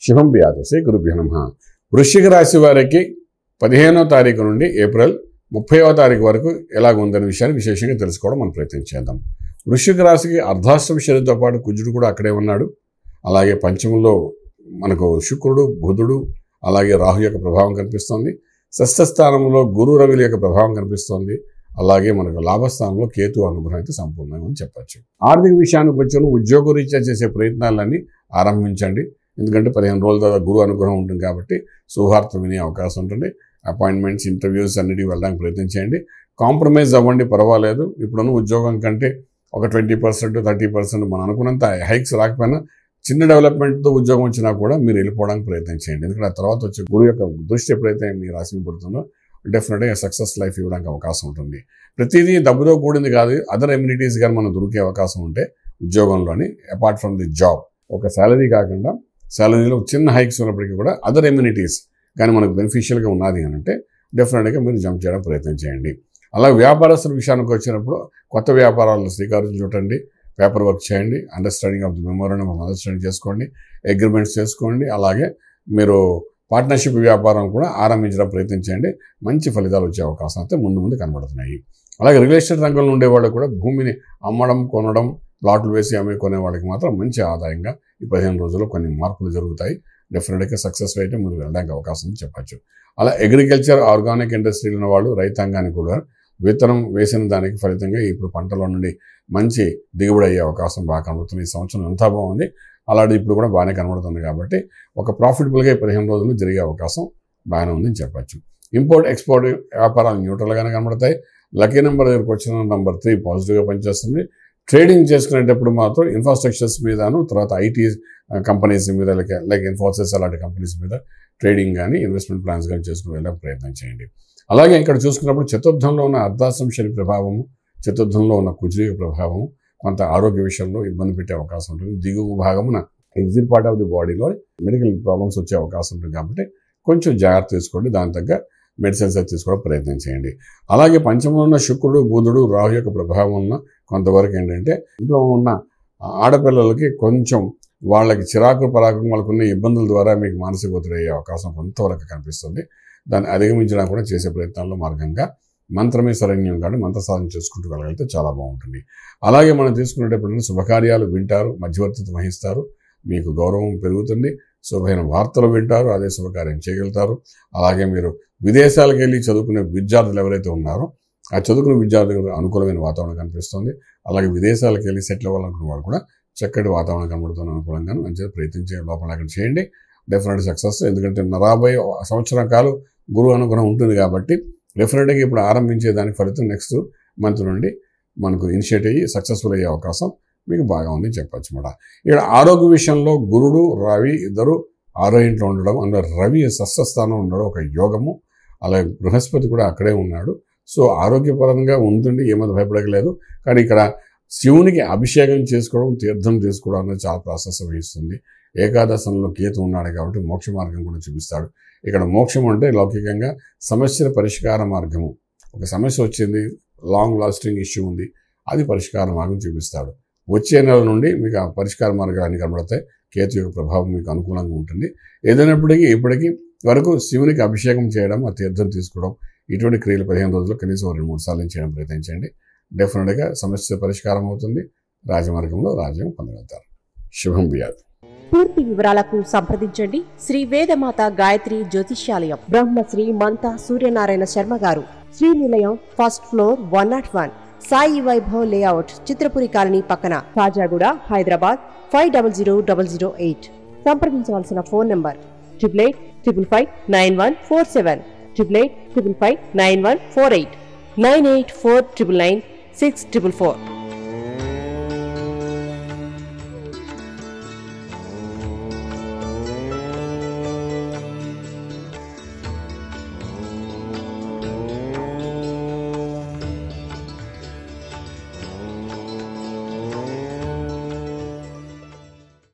శుభం వ్యాధి శ్రీ గురుభ్యో నమః. వృశ్చిక రాశి వారికి 15వ తారీఖు నుండి ఏప్రిల్ 30వ తారీఖు వరకు ఎలాగ ఉందనే విషయాన్ని విశేషంగా తెలుసుకోవడం మనం ప్రయత్నం చేద్దాం. వృశ్చిక రాశికి అర్ధాష్టమ శనితో పాటు కుజుడు కూడా అక్కడే ఉన్నాడు. అలాగే పంచమంలో మనకు శుక్రుడు, బుధుడు, అలాగే రాహు యొక్క ప్రభావం కనిపిస్తోంది. షష్ఠ స్థానంలో గురు, రవిల యొక్క ప్రభావం కనిపిస్తోంది. అలాగే మనకు లాభస్థానంలో కేతు అనుగ్రహం అయితే సంపూర్ణంగా అని చెప్పచ్చు. ఆర్థిక విషయానికి వచ్చిన ఉద్యోగరీత్యా చేసే ప్రయత్నాలన్నీ ఆరంభించండి. ఎందుకంటే 15 రోజుల తర్వాత గురు అనుగ్రహం ఉంటుంది కాబట్టి శుభవార్త వినే అవకాశం ఉంటుంది. అపాయింట్మెంట్స్, ఇంటర్వ్యూస్ అన్నిటికీ వెళ్ళడానికి ప్రయత్నం చేయండి. కాంప్రమైజ్ అవ్వండి, పర్వాలేదు. ఇప్పుడున్న ఉద్యోగం కంటే ఒక 20%, 30% మనం అనుకున్నంత హైక్స్ రాకపోయినా చిన్న డెవలప్మెంట్తో ఉద్యోగం వచ్చినా కూడా మీరు వెళ్ళిపోవడానికి ప్రయత్నం చేయండి. ఎందుకంటే ఆ తర్వాత వచ్చే గురువు యొక్క దృష్టి ఎప్పుడైతే మీ రాశి పడుతుందో డెఫినెట్గా సక్సెస్ లైఫ్ ఇవ్వడానికి అవకాశం ఉంటుంది. ప్రతిదీ డబ్బుతో కూడింది కాదు, అదర్ ఎమ్యూనిటీస్ కానీ మనం దొరికే అవకాశం ఉంటే ఉద్యోగంలోని అపార్ట్ ఫ్రమ్ ది జాబ్, ఒక శాలరీ కాకుండా శాలరీలో చిన్న హైక్స్ ఉన్నప్పటికీ కూడా అదర్ ఎమ్యూనిటీస్ కానీ మనకు బెనిఫిషియల్గా ఉన్నది అని అంటే డెఫినెట్గా మీరు జంప్ చేయడం ప్రయత్నం చేయండి. అలాగే వ్యాపారస్తుల విషయానికి వచ్చినప్పుడు కొత్త వ్యాపారాలను శ్రీకారం చుట్టండి, పేపర్ వర్క్ చేయండి, understanding of the memorandum of understanding చేసుకోండి, అగ్రిమెంట్స్ చేసుకోండి. అలాగే మీరు పార్ట్నర్షిప్ వ్యాపారం కూడా ఆరంభించడం ప్రయత్నం చేయండి. మంచి ఫలితాలు వచ్చే అవకాశం అయితే ముందు కనబడుతున్నాయి. అలాగే రియల్ ఎస్టేట్ రంగంలో ఉండేవాళ్ళు కూడా భూమిని అమ్మడం, కొనడం, ప్లాట్లు వేసి అమ్మి కొనే వాళ్ళకి మాత్రం మంచి ఆదాయంగా ఈ 15 రోజుల్లో కొన్ని మార్పులు జరుగుతాయి. డెఫినెట్గా సక్సెస్ అయితే మీరు వెళ్ళడానికి అవకాశం ఉంది చెప్పచ్చు. అలా అగ్రికల్చర్, ఆర్గానిక్ ఇండస్ట్రీలు ఉన్న వాళ్ళు రైతాంగానికి కూడా విత్తనం వేసిన దానికి ఫలితంగా ఇప్పుడు పంటలో నుండి మంచి దిగుబడి అయ్యే అవకాశం బాగా కనబడుతుంది. ఈ సంవత్సరం అంతా బాగుంది, అలాంటి ఇప్పుడు కూడా బాగానే కనబడుతుంది. కాబట్టి ఒక ప్రాఫిటబుల్గా 15 రోజులు జరిగే అవకాశం బాగానే ఉందని చెప్పచ్చు. ఇంపోర్ట్, ఎక్స్పోర్ట్ వ్యాపారాలు న్యూట్రల్గానే కనబడతాయి. లక్కీ నెంబర్ దగ్గరకు వచ్చిన నెంబర్ 3 పాజిటివ్గా పనిచేస్తుంది. ట్రేడింగ్ చేసుకునేటప్పుడు మాత్రం ఇన్ఫ్రాస్ట్రక్చర్స్ మీదను, తర్వాత ఐటీ కంపెనీస్ మీద లైక్ ఇన్ఫోసిస్ అలాంటి కంపెనీస్ మీద ట్రేడింగ్ కానీ ఇన్వెస్ట్మెంట్ ప్లాన్స్ కానీ చేసుకుని వెళ్ళడానికి ప్రయత్నం చేయండి. అలాగే ఇక్కడ చూసుకున్నప్పుడు చతుర్థంలో ఉన్న అర్ధాష్టమ శని ప్రభావము, చతుర్థంలో ఉన్న కుజుడి ప్రభావము కొంత ఆరోగ్య విషయంలో ఇబ్బంది పెట్టే అవకాశం ఉంటుంది. దిగువ భాగమున ఎగ్జిట్ పార్ట్ ఆఫ్ ది బాడీలో మెడికల్ ప్రాబ్లమ్స్ వచ్చే అవకాశం ఉంటుంది. కాబట్టి కొంచెం జాగ్రత్త తీసుకోండి, దాని తగ్గ మెడిసిన్స్ అయితే తీసుకోవడం ప్రయత్నం చేయండి. అలాగే పంచమంలో ఉన్న శుక్రుడు, బుధుడు, రాహు యొక్క ప్రభావం ఉన్న కొంతవరకు ఏంటంటే ఇంట్లో ఉన్న ఆడపిల్లలకి కొంచెం వాళ్ళకి చిరాకు పరాకు వాళ్ళకున్న ఇబ్బందుల ద్వారా మీకు మానసిక ఒత్తిడి అయ్యే అవకాశం కొంతవరకు కనిపిస్తుంది. దాన్ని అధిగమించడానికి కూడా చేసే ప్రయత్నాల్లో మార్గంగా మంత్రమే శరణ్యం కానీ మంత్ర సాధన చేసుకుంటూ వెళ్ళగలిగితే చాలా బాగుంటుంది. అలాగే మనం తీసుకునేటప్పుడు శుభకార్యాలు వింటారు, మధ్యవర్తిత్వం వహిస్తారు, మీకు గౌరవం పెరుగుతుంది, శుభమైన వార్తలు వింటారు, అదే శుభకార్యం చేయగలుగుతారు. అలాగే మీరు విదేశాలకు వెళ్ళి చదువుకునే విద్యార్థులు ఎవరైతే ఉన్నారో ఆ చదువుకునే విద్యార్థులకు అనుకూలమైన వాతావరణం కనిపిస్తుంది. అలాగే విదేశాలకు వెళ్ళి సెటిల్ అవ్వాలనుకున్న వాళ్ళు కూడా చక్కటి వాతావరణం కనబడుతున్న అనుకూలంగా మంచిగా ప్రయత్నించే లోపల అక్కడ చేయండి. Definite success. ఎందుకంటే రాబోయే సంవత్సరం కాలం గురువు అనుగ్రహం ఉంటుంది కాబట్టి డెఫినెట్గా ఇప్పుడు ఆరంభించే దానికి ఫలితం నెక్స్ట్ మంత్ నుండి మనకు ఇనిషియేట్ అయ్యి సక్సెస్ఫుల్ అయ్యే అవకాశం మీకు బాగా ఉంది చెప్పచ్చు అన్నమాట. ఇక్కడ ఆరోగ్య విషయంలో గురుడు, రవి ఇద్దరు 6వ ఇంట్లో ఉండడం, అందులో రవి షష్ఠస్థానంలో ఉండడం ఒక యోగము. అలాగే బృహస్పతి కూడా అక్కడే ఉన్నాడు. సో ఆరోగ్యపరంగా ఉంటుంది, ఏమైనా భయపడలేదు. కానీ ఇక్కడ శివునికి అభిషేకం చేసుకోవడం, తీర్థం తీసుకోవడం అనేది చాలా ప్రాసెస్ వహిస్తుంది. ఏకాదశంలో కేతు ఉన్నాడు కాబట్టి మోక్ష మార్గం కూడా చూపిస్తాడు. ఇక్కడ మోక్షం అంటే లౌకికంగా సమస్యల పరిష్కార మార్గము. ఒక సమస్య వచ్చింది, లాంగ్ లాస్టింగ్ ఇష్యూ ఉంది, అది పరిష్కార మార్గం చూపిస్తాడు. వచ్చే నెల నుండి మీకు ఆ పరిష్కార మార్గాన్ని కనబడతాయి. కేతు యొక్క ప్రభావం మీకు అనుకూలంగా ఉంటుంది. ఏదైనప్పటికీ ఇప్పటికీ వరకు శివునికి అభిషేకం చేయడం, ఆ తీర్థం తీసుకోవడం, ఇటువంటి క్రియలు 15 రోజుల్లో కనీసం 2-3 సార్లు చేయడం ప్రయత్నించండి. డెఫినెట్గా సమస్య పరిష్కారం అవుతుంది, రాజమార్గంలో రాజ్యం పొందగలుగుతారు. శుభం వ్యాధి. పూర్తి వివరాలకు సంప్రదించండి శ్రీ వేదమాత గాయత్రి జ్యోతిష్యాలయం, Brahmasri మంతా Suryanarayana Sharma garu, Srinilayam, first floor, 101, Sai Vaibhav layout, Chitrapuri colony పక్కన, కాజాగూడ, హైదరాబాద్ 500008. సంప్రదించవలసిన ఫోన్ నంబర్ 8855559147, 8855559148, 9849996644.